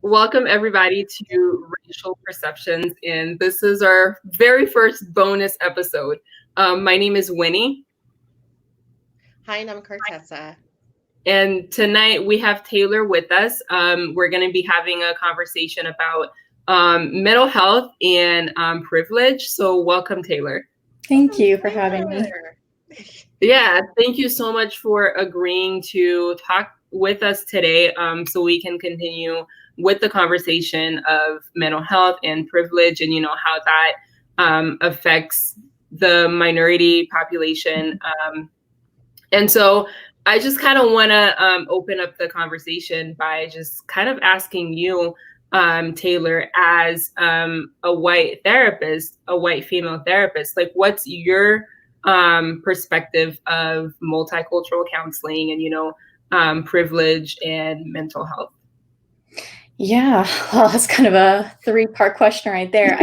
Welcome everybody to Racial Perceptions, and this is our very first bonus episode. My name is Winnie. Hi, and I'm Cortessa. And tonight we have Taylor with us. We're going to be having a conversation about mental health and privilege. So welcome, Taylor. Thank you for having me. Yeah, thank you so much for agreeing to talk with us today so we can continue with the conversation of mental health and privilege and, how that affects the minority population. And so I just kind of want to open up the conversation by just kind of asking you, Taylor, as a white therapist, a white female therapist, like what's your perspective of multicultural counseling and, privilege and mental health? Yeah, well, that's kind of a three-part question right there.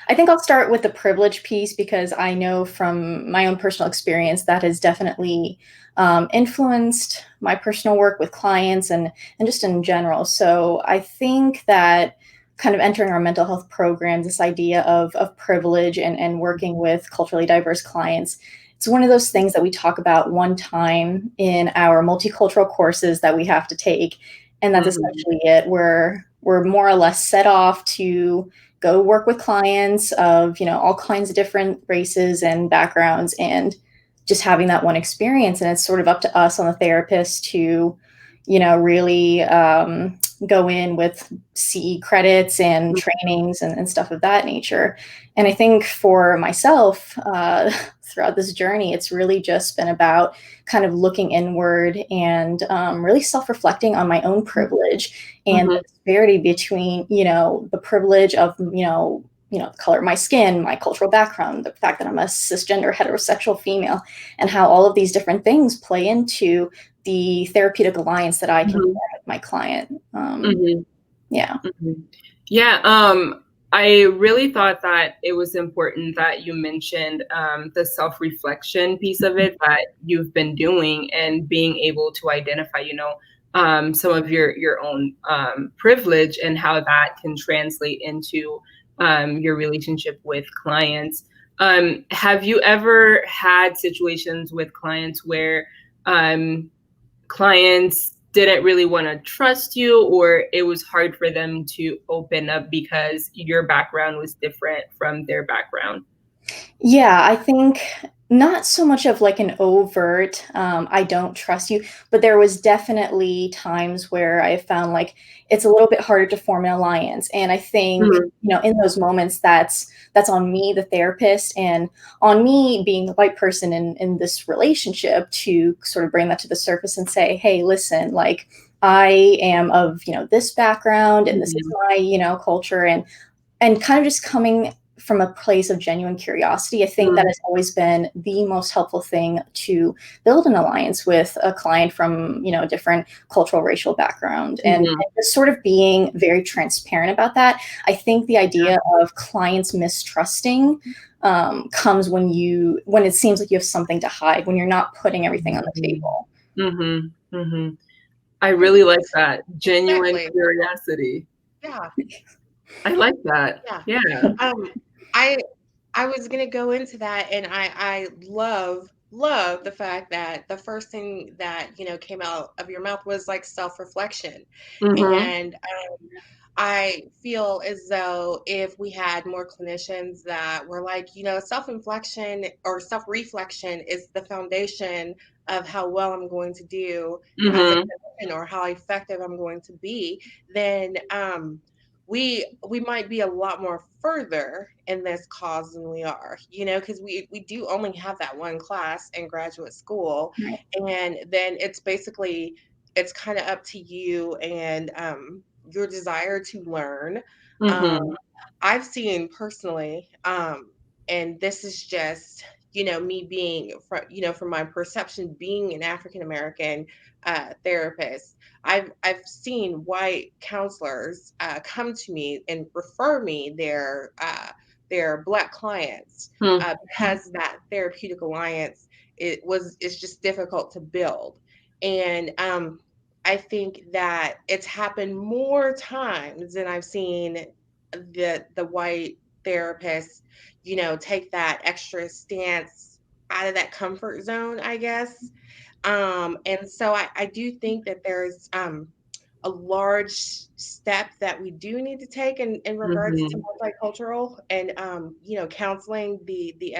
I think I'll start with the privilege piece because I know from my own personal experience that has definitely influenced my personal work with clients and just in general. So I think that kind of entering our mental health programs, this idea of privilege and working with culturally diverse clients, it's one of those things that we talk about one time in our multicultural courses that we have to take. And that's essentially it. We're more or less set off to go work with clients of, all kinds of different races and backgrounds and just having that one experience. And it's sort of up to us on the therapist to, really go in with CE credits and trainings and stuff of that nature. And I think for myself, throughout this journey, it's really just been about kind of looking inward and really self-reflecting on my own privilege and the disparity between, the privilege of, the color of my skin, my cultural background, the fact that I'm a cisgender heterosexual female, and how all of these different things play into the therapeutic alliance that I can form with my client. Yeah. Yeah. I really thought that it was important that you mentioned the self-reflection piece of it that you've been doing and being able to identify, some of your own privilege and how that can translate into your relationship with clients. Have you ever had situations with clients where clients didn't really want to trust you, or it was hard for them to open up because your background was different from their background? Yeah, I think not so much of like an overt, I don't trust you, but there was definitely times where I found like it's a little bit harder to form an alliance. And I think, in those moments, that's on me, the therapist, and on me being the white person in this relationship to sort of bring that to the surface and say, hey, listen, like I am of, this background and this is my, culture and kind of just coming from a place of genuine curiosity. I think that has always been the most helpful thing to build an alliance with a client from, a different cultural, racial background and just sort of being very transparent about that. I think the idea of clients mistrusting comes when it seems like you have something to hide, when you're not putting everything on the table. I really like that. Genuine curiosity. Yeah. I like that. Yeah. I was gonna go into that, and I love the fact that the first thing that came out of your mouth was like self-reflection, and I feel as though if we had more clinicians that were like, self-reflection or self-reflection is the foundation of how well I'm going to do as a clinician or how effective I'm going to be, then we might be a lot more further in this cause than we are, because we do only have that one class in graduate school, and then it's kind of up to you and your desire to learn. I've seen personally this is just, me being from my perception, being an African American therapist. I've seen white counselors come to me and refer me their Black clients because that therapeutic alliance is just difficult to build. And I think that it's happened more times than I've seen the white therapists, take that extra stance out of that comfort zone, I guess. And so I do think that there's a large step that we do need to take in regards to multicultural and counseling the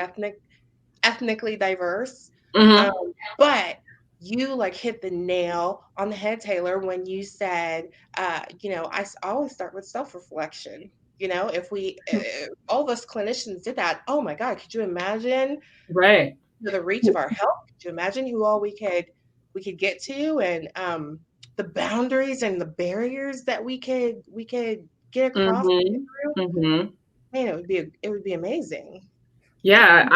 ethnically diverse. Mm-hmm. But you like hit the nail on the head, Taylor, when you said, always start with self-reflection. If all of us clinicians did that, oh my God, could you imagine Right. the reach of our help? Could you imagine who all we could get to, and the boundaries and the barriers that we could get across? Mm-hmm. Mm-hmm. Man, it would be amazing. Yeah,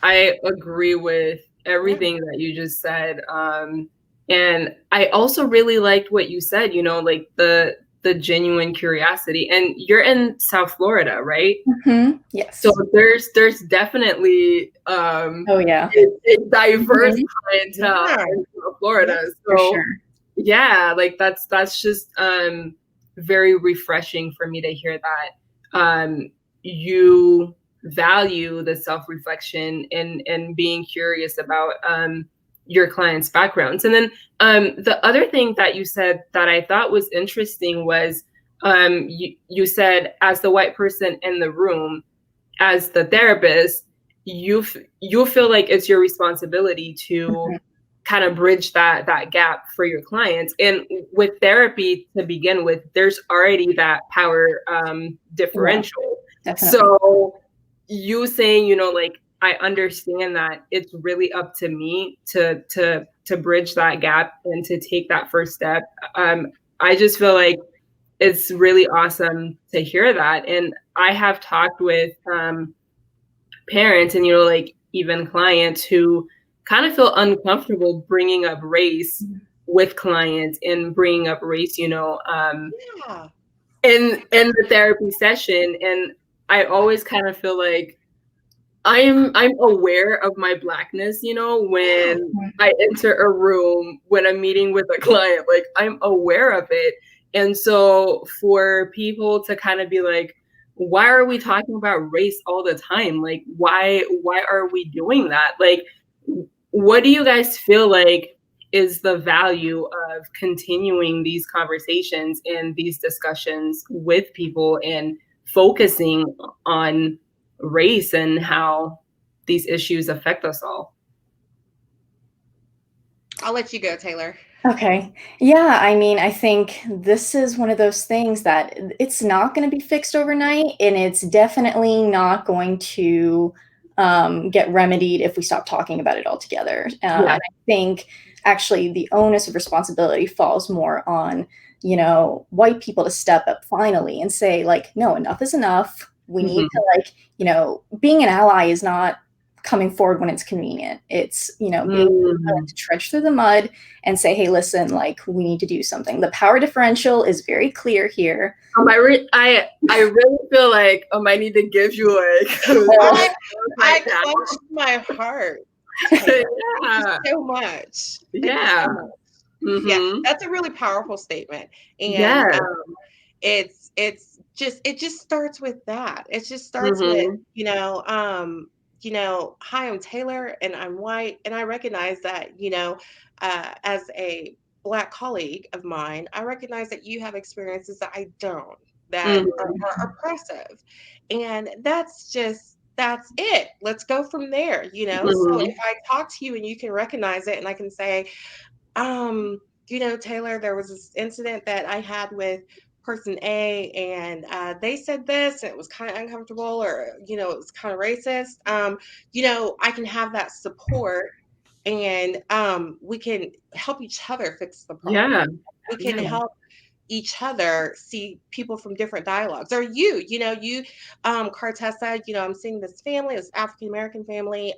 I agree with everything that you just said. And I also really liked what you said, like the genuine curiosity. And you're in South Florida, right? Mm-hmm. Yes. So there's definitely oh yeah, a diverse clientele Yeah. in South Florida. for So sure. yeah, like that's just very refreshing for me to hear that you value the self-reflection and being curious about your clients' backgrounds. And then the other thing that you said that I thought was interesting was you said, as the white person in the room, as the therapist, you feel like it's your responsibility to kind of bridge that gap for your clients. And with therapy to begin with, there's already that power differential. Definitely. So you saying, like, I understand that it's really up to me to bridge that gap and to take that first step. I just feel like it's really awesome to hear that. And I have talked with parents and, like, even clients who kind of feel uncomfortable bringing up race with clients and bringing up race, Yeah. in the therapy session. And I always kind of feel like I'm aware of my Blackness, when I enter a room, when I'm meeting with a client, like I'm aware of it. And so for people to kind of be like, why are we talking about race all the time? Like, why are we doing that? Like, what do you guys feel like is the value of continuing these conversations and these discussions with people and focusing on race and how these issues affect us all? I'll let you go, Taylor. Okay. Yeah, I mean, I think this is one of those things that it's not going to be fixed overnight, and it's definitely not going to get remedied if we stop talking about it altogether. And I think actually the onus of responsibility falls more on, white people to step up finally and say, like, no, enough is enough. We need to, like, being an ally is not coming forward when it's convenient. It's, being willing to trudge through the mud and say, hey, listen, like, we need to do something. The power differential is very clear here. I really feel like I need to give you I clenched my heart. Thank you so much. Yeah. Yeah, that's a really powerful statement. And it just starts with that. It just starts with, hi, I'm Taylor and I'm white. And I recognize that, as a Black colleague of mine, I recognize that you have experiences that I don't, that are oppressive. And that's it. Let's go from there, So if I talk to you and you can recognize it and I can say, Taylor, there was this incident that I had with person A, and they said this, and it was kind of uncomfortable, or it was kind of racist. I can have that support, and we can help each other fix the problem. We can help each other see people from different dialogues, or you Cartessa, I'm seeing this family, this African American family.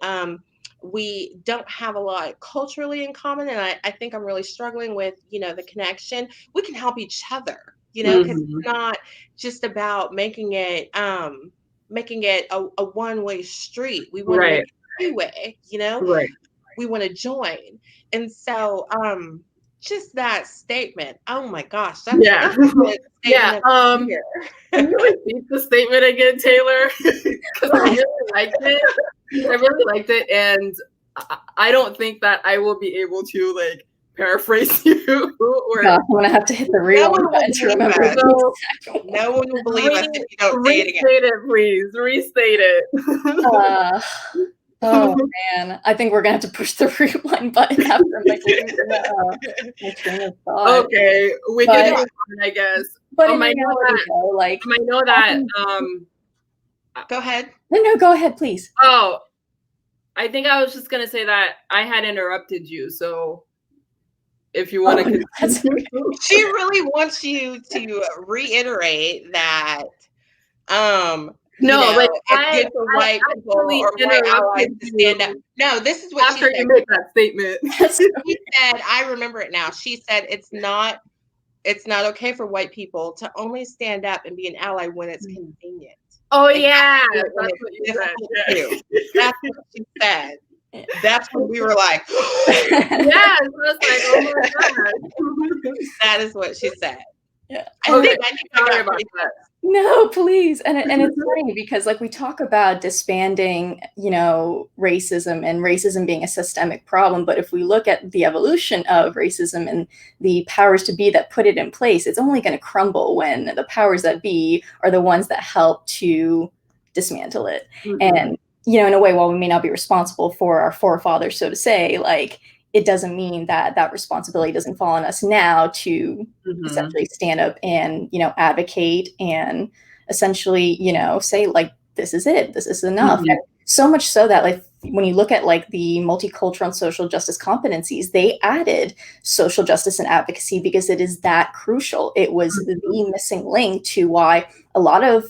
We don't have a lot culturally in common, and I think I'm really struggling with the connection. We can help each other, because it's not just about making it a one-way street. We want to make Right. it two-way, Right. we want to join. And so just that statement, oh my gosh, that's Yeah. a good Yeah. statement of the year. Can you repeat the statement again, Taylor? Because I really liked it. I really liked it, and I don't think that I will be able to like paraphrase you or Gosh, I'm gonna have to hit the No rewind one will button to believe remember us. the so exact one. No one will believe us if you don't say it again. restate it, please. Restate it. Oh man, I think we're gonna have to push the rewind button after I'm like losing my train of thought. Okay, we But- can move on, I guess. But Oh, in I reality, know though, like I know that. Go ahead. no, go ahead, please. Oh, I think I was just gonna say that I had interrupted you, so if you want to that's continue. She really wants you to reiterate that No, like it's good for white people actually or white allies interrupted to stand up. you No, this is what she after said. you make that statement. She said, I remember it now. She said it's not okay for white people to only stand up and be an ally when it's convenient. Oh It yeah, has to be that's when what it's you said. difficult Yeah. too. That's what she said. That's when we were like, Yes, I was like, oh my god. that is what she said. Yeah. Okay, I sorry got about pretty that. No, please. And it's funny because like we talk about disbanding, racism and racism being a systemic problem, but if we look at the evolution of racism and the powers to be that put it in place, it's only going to crumble when the powers that be are the ones that help to dismantle it. And in a way, while we may not be responsible for our forefathers, so to say, like it doesn't mean that that responsibility doesn't fall on us now to essentially stand up and, advocate and essentially, say like, this is it, this is enough. And so much so that like, when you look at like the multicultural and social justice competencies, they added social justice and advocacy because it is that crucial. It was the missing link to why a lot of,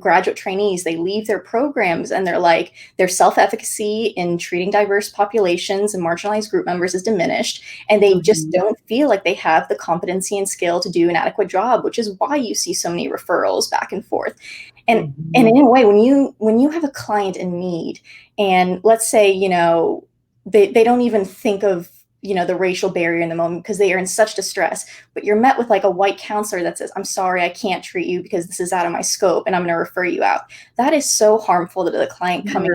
graduate trainees, they leave their programs and they're like, their self-efficacy in treating diverse populations and marginalized group members is diminished. And they just don't feel like they have the competency and skill to do an adequate job, which is why you see so many referrals back and forth. And in a way, when you have a client in need, and let's say, they don't even think of, the racial barrier in the moment because they are in such distress, but you're met with like a white counselor that says, I'm sorry, I can't treat you because this is out of my scope and I'm going to refer you out. That is so harmful to the client coming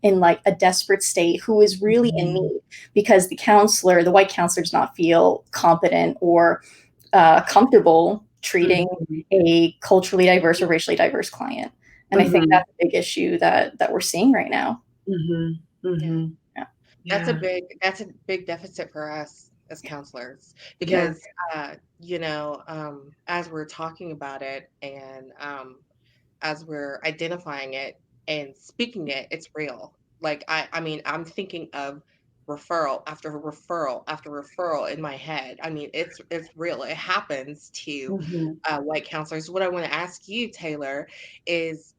in like a desperate state who is really in need because the white counselor does not feel competent or comfortable treating a culturally diverse or racially diverse client. And I think that's a big issue that we're seeing right now. Yeah. That's a big deficit for us as counselors because as we're talking about it and as we're identifying it and speaking it, it's real. Like I mean, I'm thinking of referral after referral after referral in my head. I mean, it's real. It happens to white counselors. What I want to ask you, Taylor, is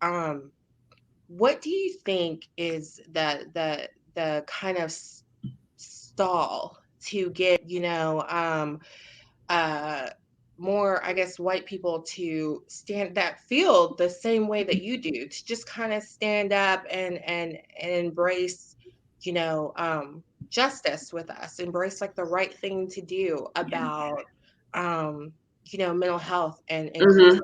what do you think is the kind of stall to get more, I guess, white people to stand that feel the same way that you do, to just kind of stand up and embrace justice with us, embrace like the right thing to do about mental health and inclusiveness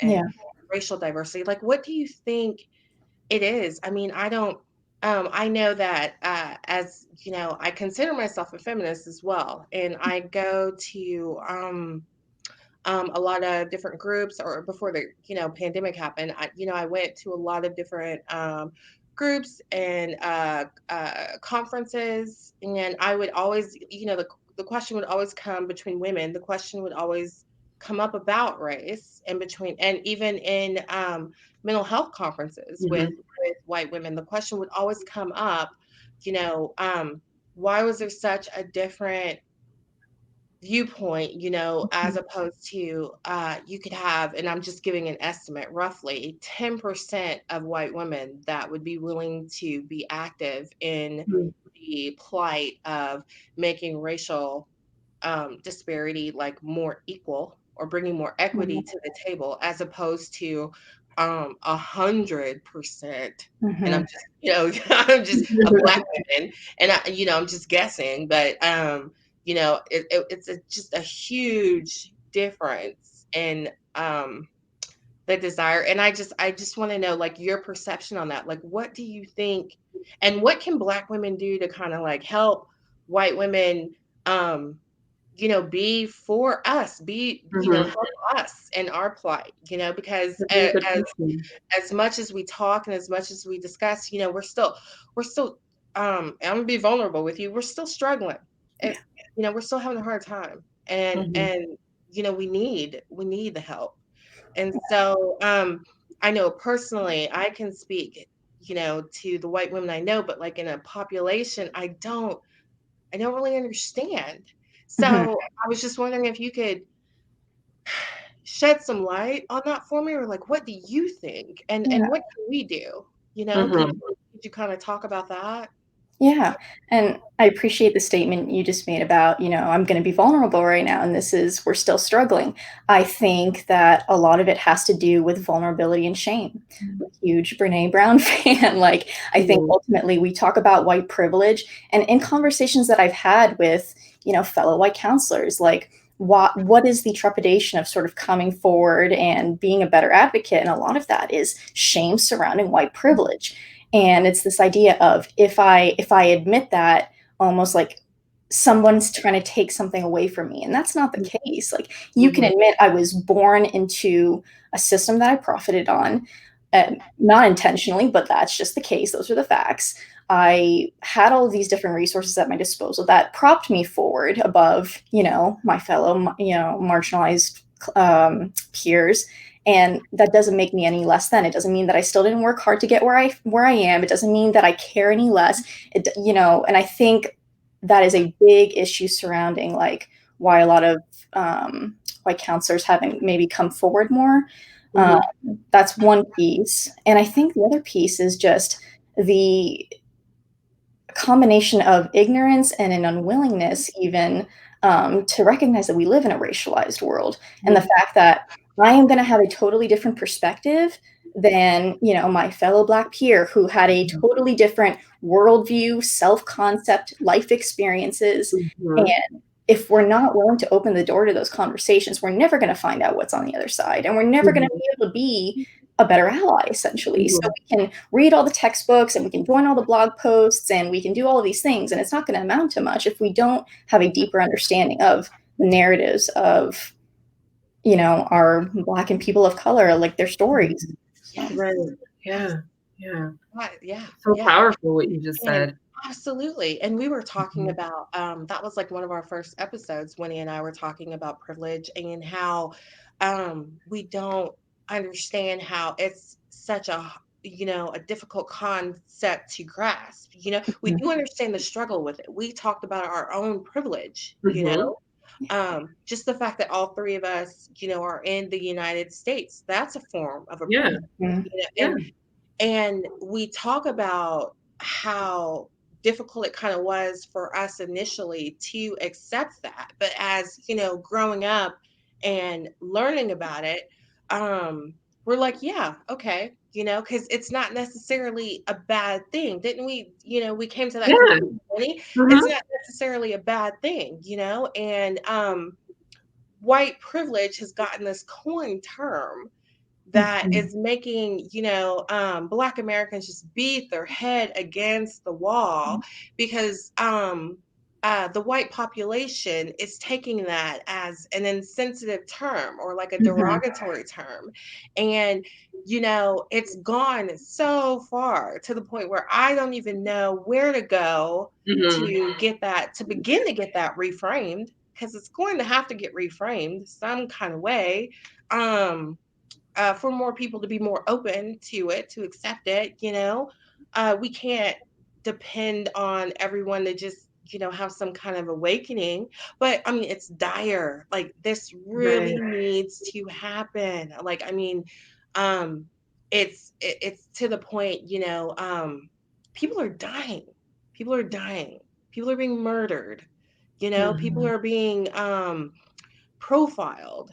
and racial diversity. Like, what do you think it is? I mean, I know that as I consider myself a feminist as well, and I go to a lot of different groups. Or before the pandemic happened, I went to a lot of different groups and conferences, and I would always, the question would always come between women. The question would always come up about race and even in mental health conferences with white women, the question would always come up, why was there such a different viewpoint, as opposed to you could have, and I'm just giving an estimate, roughly 10% of white women that would be willing to be active in Mhm. the plight of making racial disparity like more equal or bringing more equity Mhm. to the table, as opposed to 100%. And I'm Mhm. just, I'm just a black woman, and I'm just guessing, but just a huge difference in the desire. And I just want to know, like, your perception on that. Like, what do you think, and what can black women do to kind of like help white women um be for us, Mhm. help us in our plight, because That's a good as question. much as we talk and as much as we discuss, we're still I'm gonna be vulnerable with you. We're still struggling. Yeah. It, we're still having a hard time. And Mhm. we need the help. And so I know personally I can speak, to the white women I know, but like in a population, I don't really understand. Mhm. So I was just wondering if you could shed some light on that for me, or like, what do you think? And Yeah. what can we do? Could Mhm. you kind of talk about that? Yeah. And I appreciate the statement you just made about, I'm going to be vulnerable right now. And we're still struggling. I think that a lot of it has to do with vulnerability and shame. I'm a huge Brene Brown fan. Like, I think Mhm. ultimately we talk about white privilege. And in conversations that I've had with, fellow white counselors, like, what is the trepidation of sort of coming forward and being a better advocate? And a lot of that is shame surrounding white privilege, and it's this idea of if I admit that, almost like someone's trying to take something away from me, and that's not the case. Like, you can Mhm. admit I was born into a system that I profited on, not intentionally, but that's just the case. Those are the facts. I had all of these different resources at my disposal that propped me forward above, my fellow, marginalized peers, and that doesn't make me any less than. It doesn't mean that I still didn't work hard to get where I am. It doesn't mean that I care any less. And I think that is a big issue surrounding, like, why a lot of white counselors haven't maybe come forward more. Um, Mhm. that's one piece, and I think the other piece is just the combination of ignorance and an unwillingness, even, to recognize that we live in a racialized world, and the Mhm. fact that I am going to have a totally different perspective than, my fellow Black peer who had a totally different worldview, self-concept, life experiences. Mhm. And if we're not willing to open the door to those conversations, we're never going to find out what's on the other side, and we're never going to Mhm. be able to be a better ally, essentially. So Mhm. we can read all the textbooks and we can join all the blog posts and we can do all of these things, and it's not going to amount to much if we don't have a deeper understanding of the narratives of, our Black and people of color, like, their stories. Mhm. So Right. Yes. Yeah. Yeah. Right. Yeah. So Yeah. powerful what you just And said. absolutely. And we were talking Mhm. about that was like one of our first episodes. Winnie and I were talking about privilege and how we don't understand how it's such a difficult concept to grasp. We mhm, do understand the struggle with it. We talked about our own privilege, Mhm. just the fact that all three of us, are in the United States. That's a form of a Yeah. privilege. mhm, Yeah. And we talk about how difficult it kind of was for us initially to accept that. But as, growing up and learning about it, we're like, yeah, okay, because it's not necessarily a bad thing. Didn't we, we came to that Yeah. conclusion, Lenny? It's Mhm. not necessarily a bad thing, and white privilege has gotten this coin term that Mhm. is making Black Americans just beat their head against the wall because the white population is taking that as an insensitive term or like a Mhm. derogatory term. And it's gone so far to the point where I don't even know where to go Mhm. to begin to get that reframed, because it's going to have to get reframed some kind of way. For more people to be more open to it, to accept it. We can't depend on everyone to just have some kind of awakening. But I mean, it's dire. Like, this really Right. needs to happen. Like, I mean, it's to the point, people are dying. People are dying. People are being murdered. People are being profiled.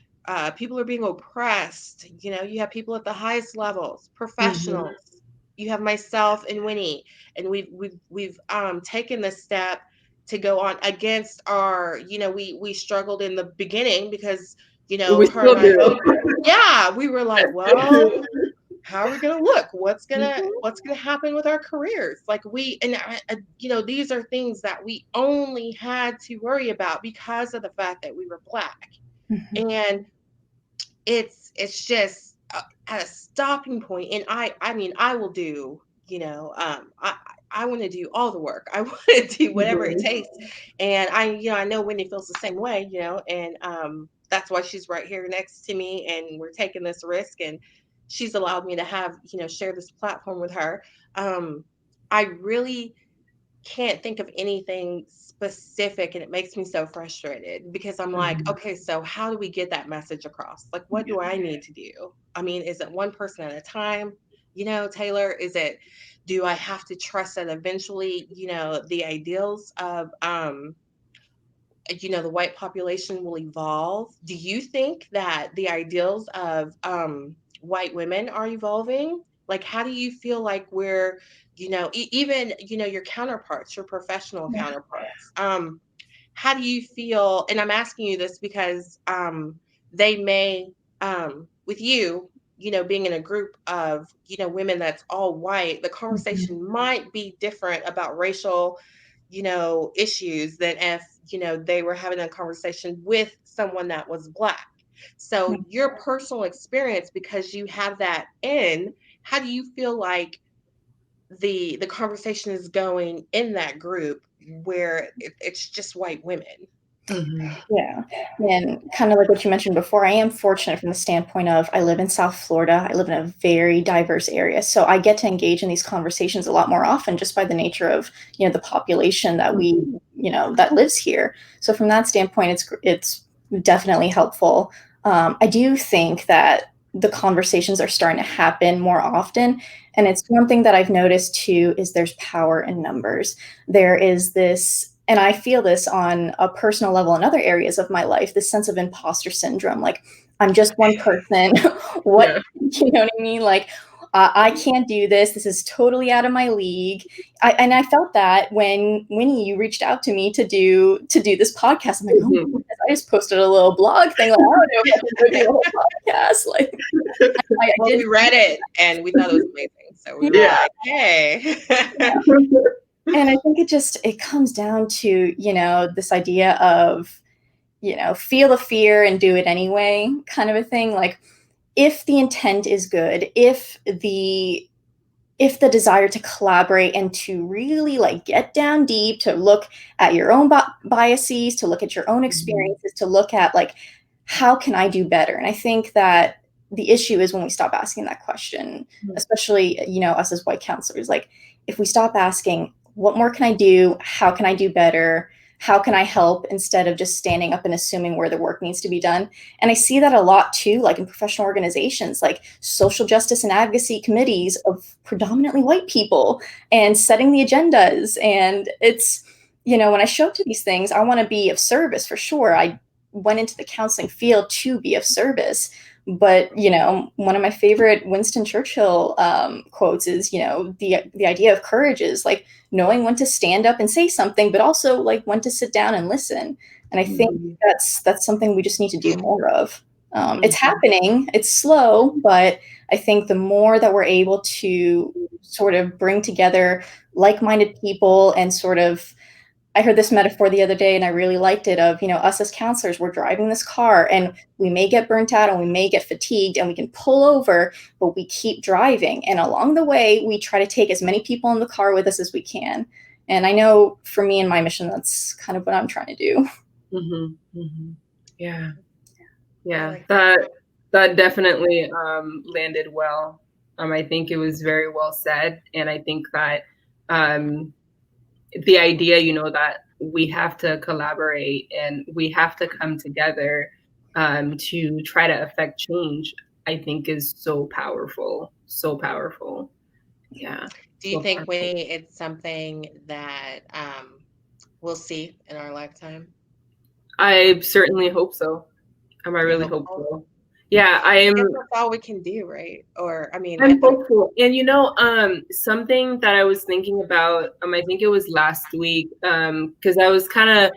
People are being oppressed. You have people at the highest levels, professionals. You have myself and Winnie, and we've taken this step to go on against our. We struggled in the beginning because We her still and I do. both. Yeah, we were like, well, how are we gonna look? What's gonna happen with our careers? Like, these are things that we only had to worry about because of the fact that we were Black. And it's just at a stopping point. And I mean, I will do, I want to do all the work. I want to do whatever it takes. And I know Wendy feels the same way, and that's why she's right here next to me, and we're taking this risk, and she's allowed me to have, share this platform with her. I really can't think of anything specific, and it makes me so frustrated because I'm like, okay, so how do we get that message across? Like, what do I need to do? I mean, is it one person at a time? Taylor, do I have to trust that eventually, the ideals of the white population will evolve? Do you think that the ideals of white women are evolving? Like, how do you feel like we're, even, your counterparts, your professional counterparts? How do you feel? And I'm asking you this because they may, with you, being in a group of, women that's all white, the conversation might be different about racial, issues than if, they were having a conversation with someone that was Black. So your personal experience, because you have that how do you feel like the conversation is going in that group where it's just white women? Yeah. And kind of like what you mentioned before, I am fortunate from the standpoint of I live in South Florida. I live in a very diverse area. So I get to engage in these conversations a lot more often just by the nature of, the population that that lives here. So from that standpoint, it's definitely helpful. I do think that the conversations are starting to happen more often. And it's one thing that I've noticed too is there's power in numbers. There is this, and I feel this on a personal level in other areas of my life, this sense of imposter syndrome. Like, I'm just one person. You know what I mean? Like, I can't do this. This is totally out of my league. And I felt that when Winnie, you reached out to me to do this podcast. I'm like, oh my goodness, I just posted a little blog thing. Like, I don't know if I can do a whole podcast. Like, we read it and we thought it was amazing. So we were like, hey. And I think it comes down to, this idea of, feel the fear and do it anyway kind of a thing. Like, if the intent is good, if the desire to collaborate and to really like get down deep, to look at your own biases, to look at your own experiences, to look at like, how can I do better? And I think that the issue is when we stop asking that question, especially, us as white counselors, like if we stop asking, what more can I do? How can I do better? How can I help, instead of just standing up and assuming where the work needs to be done? And I see that a lot too, like in professional organizations, like social justice and advocacy committees of predominantly white people, and setting the agendas. And it's, when I show up to these things, I want to be of service for sure. I went into the counseling field to be of service. But, one of my favorite Winston Churchill quotes is, the idea of courage is like knowing when to stand up and say something, but also like when to sit down and listen. And I think that's something we just need to do more of. It's happening, it's slow, but I think the more that we're able to sort of bring together like-minded people and sort of, I heard this metaphor the other day and I really liked it, of, us as counselors, we're driving this car and we may get burnt out and we may get fatigued and we can pull over, but we keep driving. And along the way, we try to take as many people in the car with us as we can. And I know for me and my mission, that's kind of what I'm trying to do. Yeah. That definitely landed well. I think it was very well said. And I think that the idea, that we have to collaborate and we have to come together to try to affect change, I think is so powerful. So powerful. Yeah. Do you So think, powerful. Winnie, it's something that we'll see in our lifetime? I certainly hope so. I You're really hope hopeful? so. Yeah, I guess that's all we can do, right? Or, I mean, I'm at the hopeful. And something that I was thinking about, I think it was last week, because I was kind of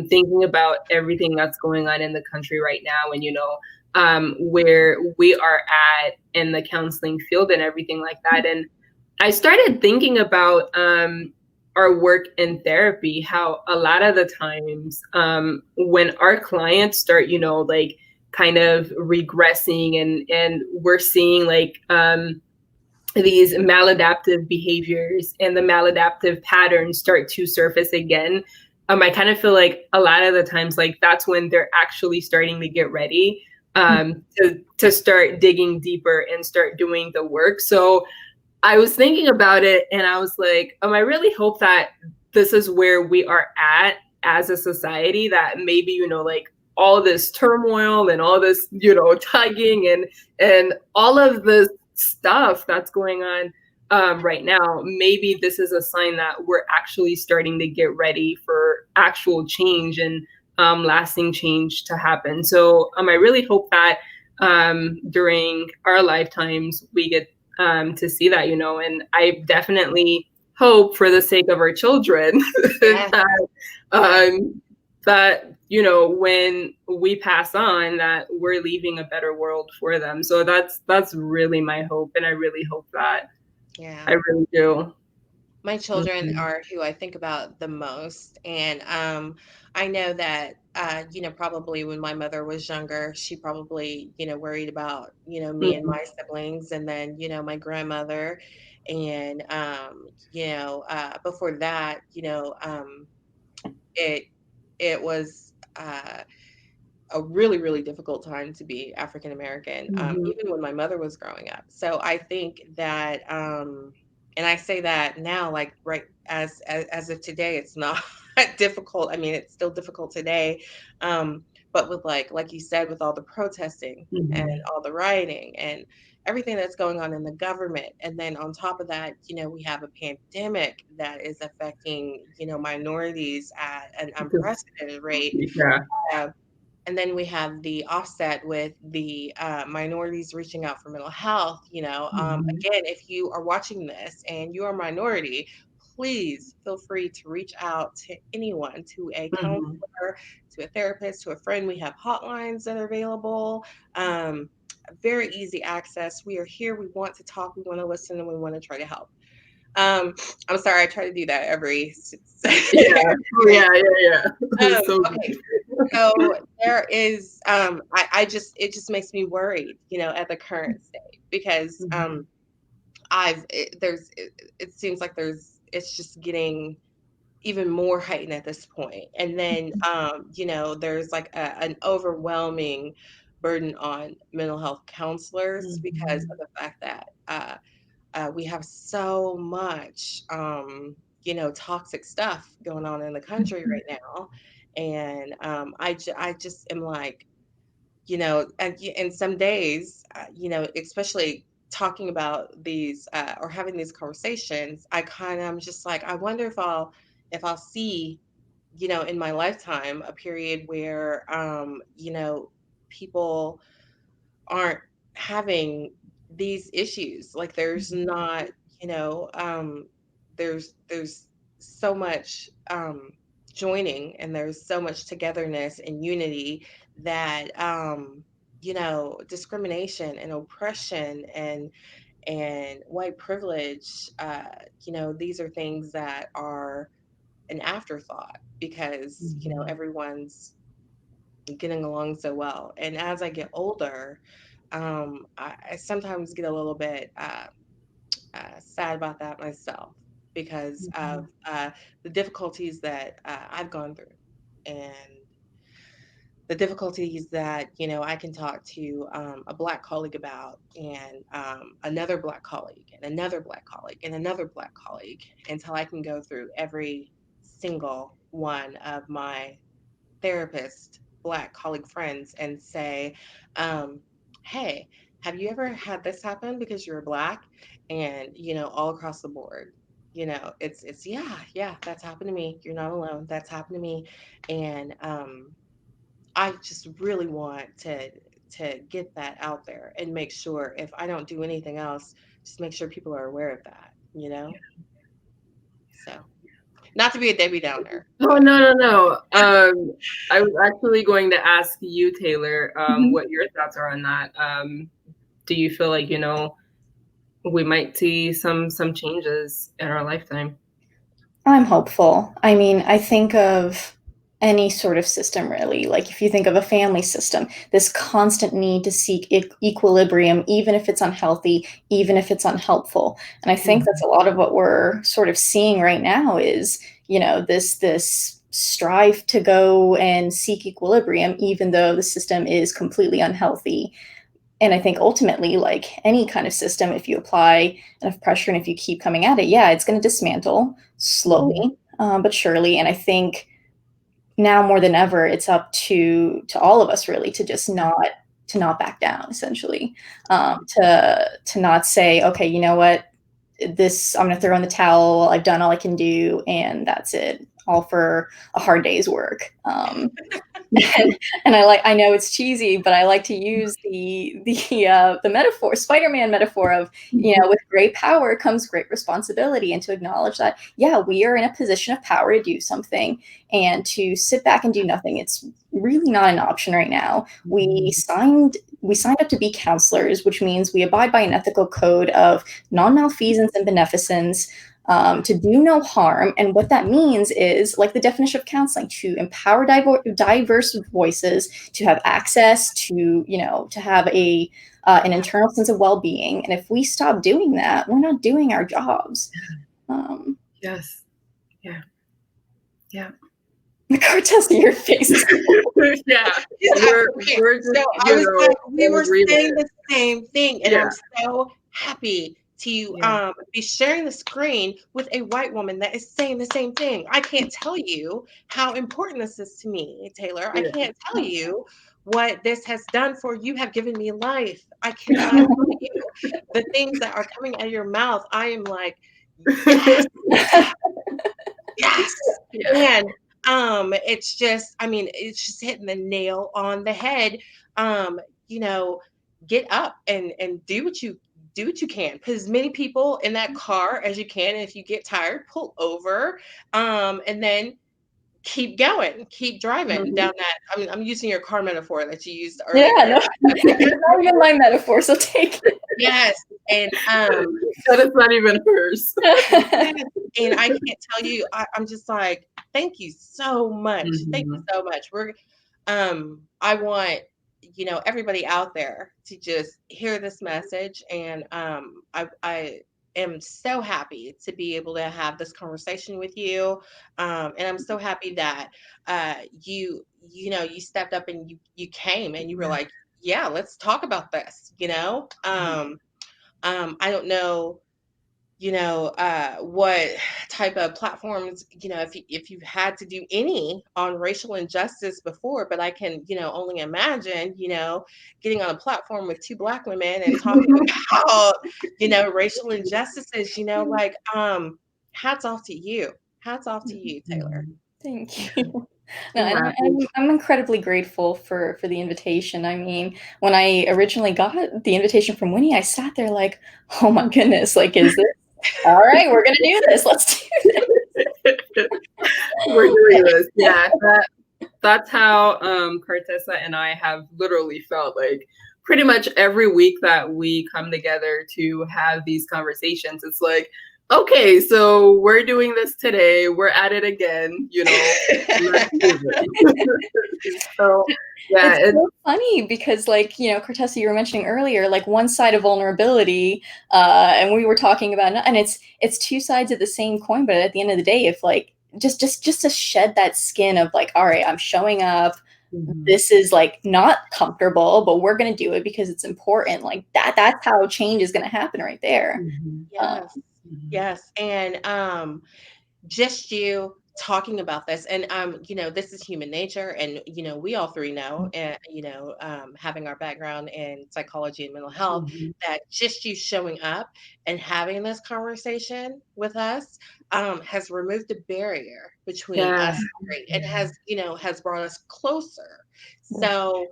thinking about everything that's going on in the country right now and where we are at in the counseling field and everything like that. And I started thinking about our work in therapy, how a lot of the times when our clients start, like kind of regressing and we're seeing like these maladaptive behaviors and the maladaptive patterns start to surface again. I kind of feel like a lot of the times, like that's when they're actually starting to get ready to start digging deeper and start doing the work. So I was thinking about it and I was like, I really hope that this is where we are at as a society, that maybe, like all this turmoil and all this, tugging and all of this stuff that's going on right now, maybe this is a sign that we're actually starting to get ready for actual change and lasting change to happen. So I really hope that during our lifetimes we get to see that, and I definitely hope for the sake of our children yeah, that, yeah. when we pass on, that we're leaving a better world for them. So that's really my hope. And I really hope that. Yeah. I really do. My children Mhm. are who I think about the most. And I know that, probably when my mother was younger, she probably, worried about, me and Mhm. my siblings, and then, my grandmother. And, before that, it, it was, a really, really difficult time to be African American, Mhm. even when my mother was growing up. So I think that, and I say that now, like right as of today, it's not difficult. I mean, it's still difficult today, but with like you said, with all the protesting and Mhm. all the rioting and everything that's going on in the government, and then on top of that, we have a pandemic that is affecting minorities at an unprecedented rate. Yeah. uh, and then we have the offset with the minorities reaching out for mental health. Mhm. Again, if you are watching this and you're a minority, please feel free to reach out to anyone, to a Mhm. counselor, to a therapist, to a friend. We have hotlines that are available. Um, very easy access. We are here. We want to talk. We want to listen, and we want to try to help. Um, I'm sorry, I try to do that every. Yeah. Oh, yeah. Yeah. Yeah. So Okay, good. so there is, I just it just makes me worried, at the current state, because Mhm. it seems like it's just getting even more heightened at this point. And then there's like an overwhelming burden on mental health counselors because of Mhm. the fact that we have so much, toxic stuff going on in the country right now. And I just am like, and some days, especially talking about these or having these conversations, I'm just like, I wonder if I'll see, in my lifetime, a period where, people aren't having these issues. Like there's not, you know, there's so much joining, and there's so much togetherness and unity that discrimination and oppression and white privilege, these are things that are an afterthought because Mhm. everyone's getting along so well. And as I get older, I sometimes get a little bit sad about that myself because of Mhm. the difficulties that I've gone through, and the difficulties that I can talk to a black colleague about, and another black colleague, and another black colleague, and another black colleague, until I can go through every single one of my therapist Black colleague friends and say, hey, have you ever had this happen because you're Black? And, all across the board, it's yeah, that's happened to me. You're not alone. That's happened to me. And I just really want to get that out there and make sure, if I don't do anything else, just make sure people are aware of that. So, not to be a Debbie Downer. Oh, no. I was actually going to ask you, Taylor, what your thoughts are on that. Do you feel like, we might see some changes in our lifetime? I'm hopeful. I mean, I think of any sort of system, really. Like if you think of a family system, this constant need to seek equilibrium, even if it's unhealthy, even if it's unhelpful. And I think that's a lot of what we're sort of seeing right now is, this strive to go and seek equilibrium, even though the system is completely unhealthy. And I think ultimately, like any kind of system, if you apply enough pressure and if you keep coming at it, yeah, it's going to dismantle slowly, but surely. And I think now more than ever, it's up to all of us really to just not back down, essentially, to not say, okay, you know what, I'm going to throw in the towel. I've done all I can do, and that's it. All for a hard day's work. And I know it's cheesy, but I like to use the metaphor, Spider-Man metaphor of, with great power comes great responsibility, and to acknowledge that, yeah, we are in a position of power to do something, and to sit back and do nothing, it's really not an option right now. We signed up to be counselors, which means we abide by an ethical code of non-malfeasance and beneficence, to do no harm. And what that means is, like the definition of counseling, to empower diverse voices, to have access to, to have an internal sense of well-being. And if we stop doing that, we're not doing our jobs. Yes. Yeah. Cortessa, your face. Yeah. We were saying the same thing, and I'm so happy to be sharing the screen with a white woman that is saying the same thing. I can't tell you how important this is to me, Taylor. I can't tell you what this has done for you. Have given me life. I cannot tell you the things that are coming out of your mouth. I am like, yes, yes. And it's just hitting the nail on the head. Get up and do what you can. Put as many people in that car as you can. And if you get tired, pull over, and then keep going, keep driving down that. I'm using your car metaphor that you used earlier. Yeah, it's not even my metaphor, so take it. Yes, and that is not even hers. And I can't tell you, I'm just like, thank you so much. Thank you so much. I want everybody out there to just hear this message, and I am so happy to be able to have this conversation with you, and I'm so happy that you stepped up and you came and you were like, yeah, let's talk about this. I don't know what type of platforms, if you've had to do any on racial injustice before, but I can, only imagine, getting on a platform with two Black women and talking about, racial injustices, hats off to you. Hats off to you, Taylor. Thank you. No, I'm incredibly grateful for the invitation. I mean, when I originally got the invitation from Winnie, I sat there like, oh my goodness, like, is this all right? We're gonna do this. Let's do this. We're doing this. Yeah, that's how Cortessa and I have literally felt like pretty much every week that we come together to have these conversations. It's like, okay, so we're doing this today. We're at it again, Let's do it. So yeah, it's so funny because, like, Cortessa, you were mentioning earlier, like one side of vulnerability, and we were talking about, and it's two sides of the same coin. But at the end of the day, if like just to shed that skin of like, all right, I'm showing up. This is like not comfortable, but we're gonna do it because it's important. Like that's how change is gonna happen right there. Yes. Yes. And just you talking about this. And this is human nature, and we all three know, and having our background in psychology and mental health, Mhm. that just you showing up and having this conversation with us has removed a barrier between Yeah. us three, and has brought us closer. So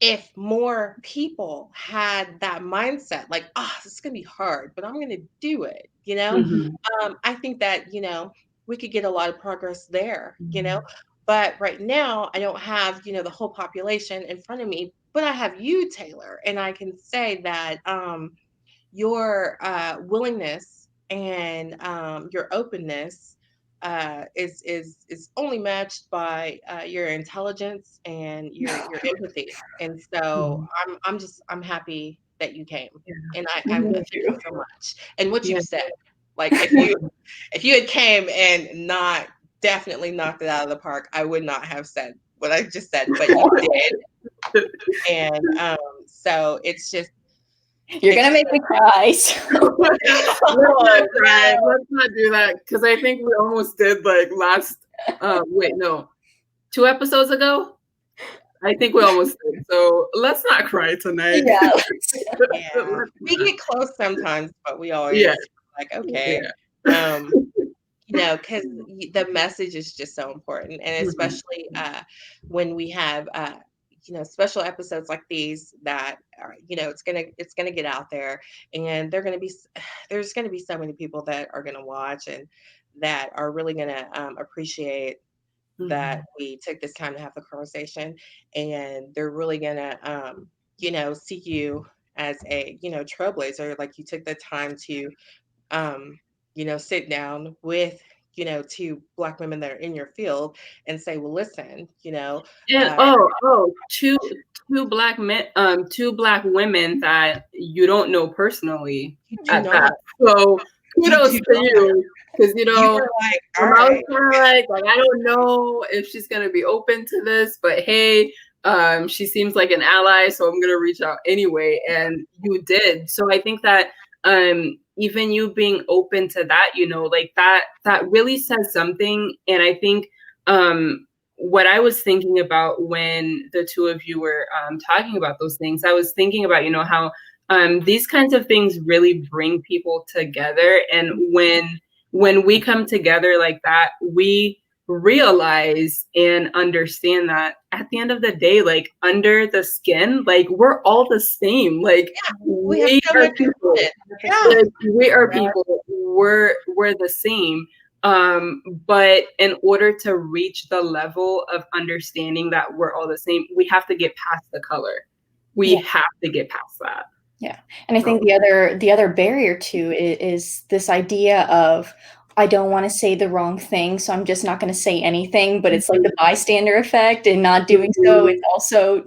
if more people had that mindset, like, this is gonna be hard, but I'm gonna do it, Mhm. I think that, we could get a lot of progress there. But right now, I don't have, the whole population in front of me, but I have you, Taylor, and I can say that your willingness and your openness is only matched by your intelligence and your empathy. And so Mhm. I'm happy that you came, Yeah. and I Thank thank you you. so much. And what Yeah. you said, like, if you had came and not definitely knocked it out of the park, I would not have said what I just said, but you did. And so You're it's gonna just make me cry. So. Let's oh not cry. no. Let's not do that because I think we almost did like last. Wait, no, 2 episodes ago. I think we almost did. So let's not cry tonight. Yeah. Yeah, Let's we not. get close sometimes, but we Yeah. always like, okay, Yeah. um, because the message is just so important, and Mhm. especially when we have special episodes like these that are, it's gonna get out there, and there's gonna be so many people that are gonna watch and that are really gonna appreciate that Mhm. we took this time to have the conversation, and they're really gonna see you as a trailblazer, like you took the time to um sit down with two Black women that are in your field and say, well, listen, And uh two black men, two black women that you don't know personally you do at not that. So you kudos do to not you, because you were like, all I was right. kind of like I don't know if she's gonna be open to this, but hey, she seems like an ally, so I'm gonna reach out anyway. And you did. So I think that even you being open to that, like that really says something. And I think what I was thinking about when the two of you were talking about those things, I was thinking about, how these kinds of things really bring people together. And when we come together like that, we realize and understand that at the end of the day, like under the skin, like we're all the same. Like Yeah, we have we so are much in people. common. Yeah. Like we are Yeah. people. We're the same. But in order to reach the level of understanding that we're all the same, we have to get past the color. We Yeah. have to get past that. Yeah. And I think So, the other barrier too is this idea of I don't want to say the wrong thing, so I'm just not going to say anything, but it's like the bystander effect, and not doing so is also,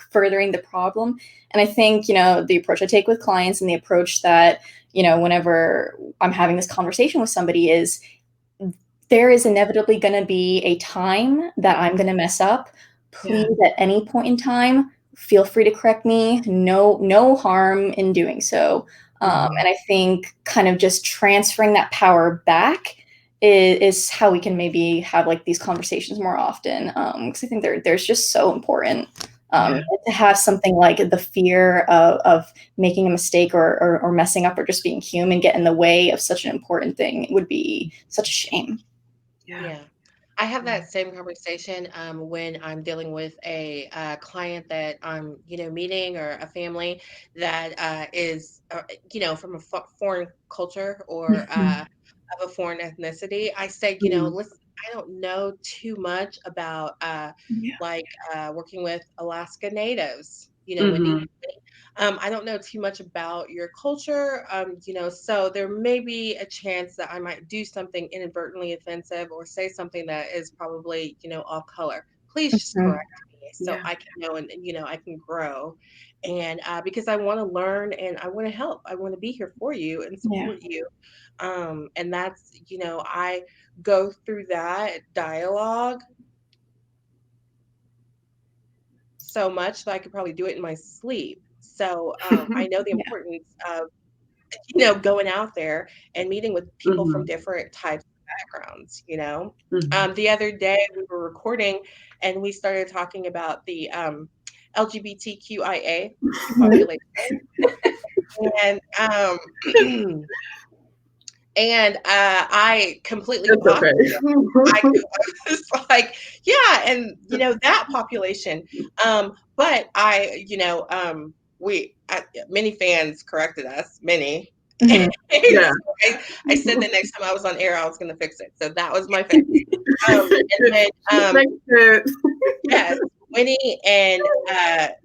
furthering the problem. And I think, the approach I take with clients and the approach that, whenever I'm having this conversation with somebody is there is inevitably going to be a time that I'm going to mess up. Please, at any point in time, feel free to correct me. No harm in doing so. And I think kind of just transferring that power back is how we can maybe have like these conversations more often. Because I think there's just so important. To have something like the fear of making a mistake or messing up or just being human get in the way of such an important thing would be such a shame. Yeah. I have that same conversation when I'm dealing with a client that I'm, meeting, or a family that is, from a foreign culture, or of a foreign ethnicity. I say, listen, I don't know too much about Yeah. like working with Alaska Natives, Wendy. Mhm. I don't know too much about your culture, so there may be a chance that I might do something inadvertently offensive or say something that is probably, off color. Please just Mhm. correct me so Yeah. I can know, and, I can grow. And because I want to learn and I want to help, I want to be here for you and Yeah. support you. And that's, I go through that dialogue so much that I could probably do it in my sleep. So I know the Yeah. importance of going out there and meeting with people from Mhm. different types backgrounds, you know. Mhm. The other day we were recording and we started talking about the LGBTQIA population. And I completely It's blocked okay. it. I was like, yeah, and you know that population. But many fans corrected us, many. Mhm. Yeah. So I said that next time I was on air, I was going to fix it. So that was my fix. And then Like the yes, Winnie and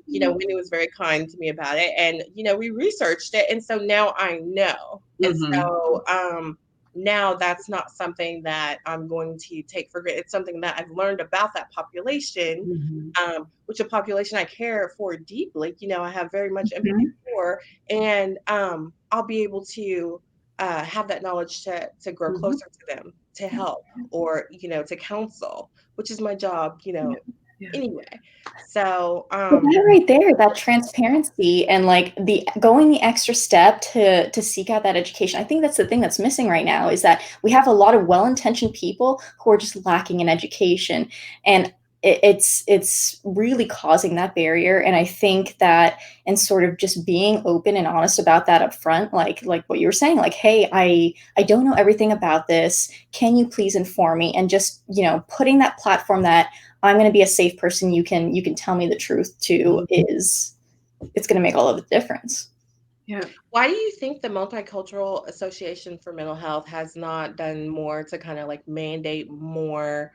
Winnie was very kind to me about it, and we researched it, and so now I know, and Mhm. so now that's not something that I'm going to take for granted. It's something that I've learned about that population, Mhm. which a population I care for deeply. I have very much empathy Mhm. for, and I'll be able to have that knowledge to grow Mhm. closer to them, to help, or to counsel, which is my job, Yeah. anyway. So, But that right there, that transparency and like the going the extra step to seek out that education. I think that's the thing that's missing right now is that we have a lot of well-intentioned people who are just lacking in education. And it's really causing that barrier. And I think that and sort of just being open and honest about that up front, like what you were saying, like, hey, I don't know everything about this. Can you please inform me? And just, putting that platform that I'm going to be a safe person you can tell me the truth to is it's going to make all of the difference. Yeah. why do you think the Multicultural Association for Mental Health has not done more to kind of like mandate more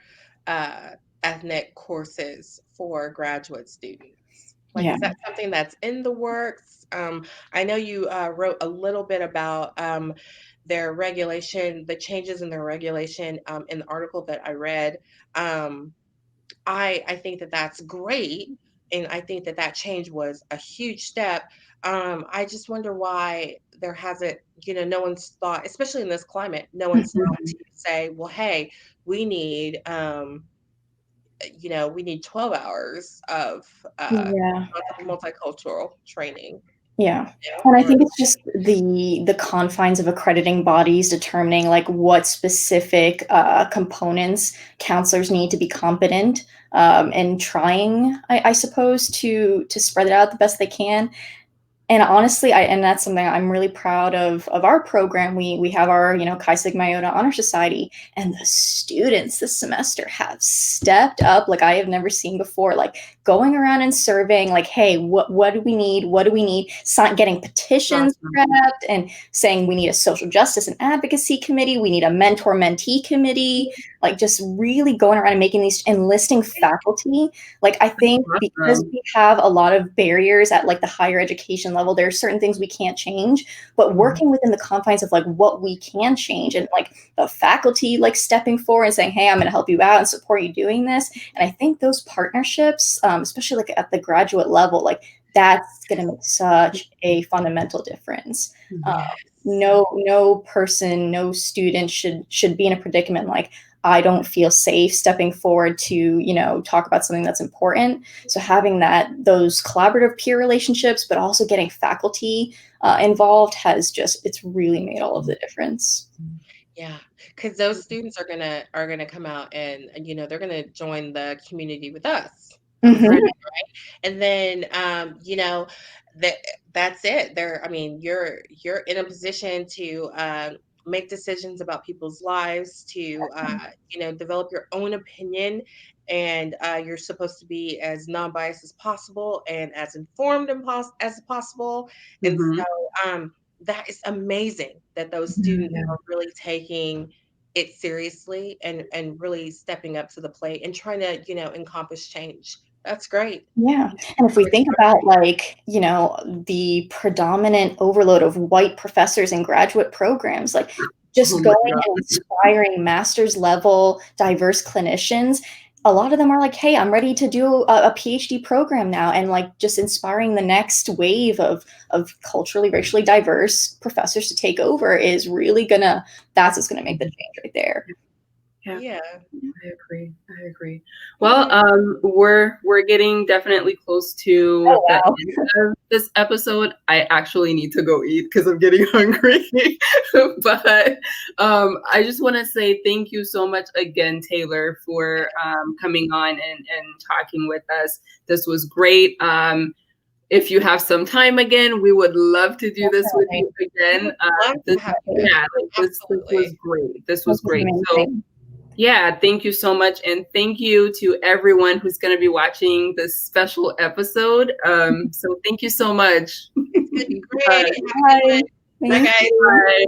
uh, ethnic courses for graduate students? Like, Yeah. is that something that's in the works? I know you wrote a little bit about their regulation, the changes in their regulation in the article that I read. Um, I think that that's great, and I think that that change was a huge step. I just wonder why there hasn't, no one's thought, especially in this climate, no one's thought Mhm. to say, well, hey, we need, we need 12 hours of Yeah. multicultural training. Yeah. And I Or think it's just the confines of accrediting bodies determining like what specific components counselors need to be competent and trying, I suppose, to spread it out the best they can. And honestly, and that's something I'm really proud of our program. We have our, Chi Sigma Iota Honor Society, and the students this semester have stepped up like I have never seen before, like going around and surveying, like, hey, what do we need? What do we need? Getting petitions Awesome. prepped and saying we need a social justice and advocacy committee, we need a mentor-mentee committee, like just really going around and making these enlisting faculty. Like I think because Awesome. we have a lot of barriers at like the higher education level, there are certain things we can't change, but working within the confines of like what we can change and like the faculty like stepping forward and saying, hey, I'm going to help you out and support you doing this. And I think those partnerships, especially like at the graduate level, like that's going to make such a fundamental difference. yes. No person, no student should be in a predicament like I don't feel safe stepping forward to talk about something that's important. So having those collaborative peer relationships, but also getting faculty involved it's really made all of the difference. Yeah, because those students are gonna come out and they're gonna join the community with us. Mm-hmm. And then that that's it. I mean, you're in a position to make decisions about people's lives, to develop your own opinion, and you're supposed to be as non-biased as possible and as informed as possible. And so Mhm. that is amazing that those students are really taking it seriously and really stepping up to the plate and trying to encompass change. That's great. Yeah. And if we think about like, the predominant overload of white professors in graduate programs, like Oh just my going and God. inspiring master's level diverse clinicians, a lot of them are like, hey, I'm ready to do a PhD program now. And like just inspiring the next wave of culturally, racially diverse professors to take over is really that's what's gonna make the change right there. Yeah. I agree. I agree. Well, we're getting definitely close to Oh, the wow. end of this episode. I actually need to go eat because I'm getting hungry. But I just want to say thank you so much again, Taylor, for coming on and talking with us. This was great. If you have some time again, we would love to do this with you again. This was great. This was great. So yeah, thank you so much. And thank you to everyone who's going to be watching this special episode. So thank you so much. It's going to be great. Bye. Bye, guys. Bye.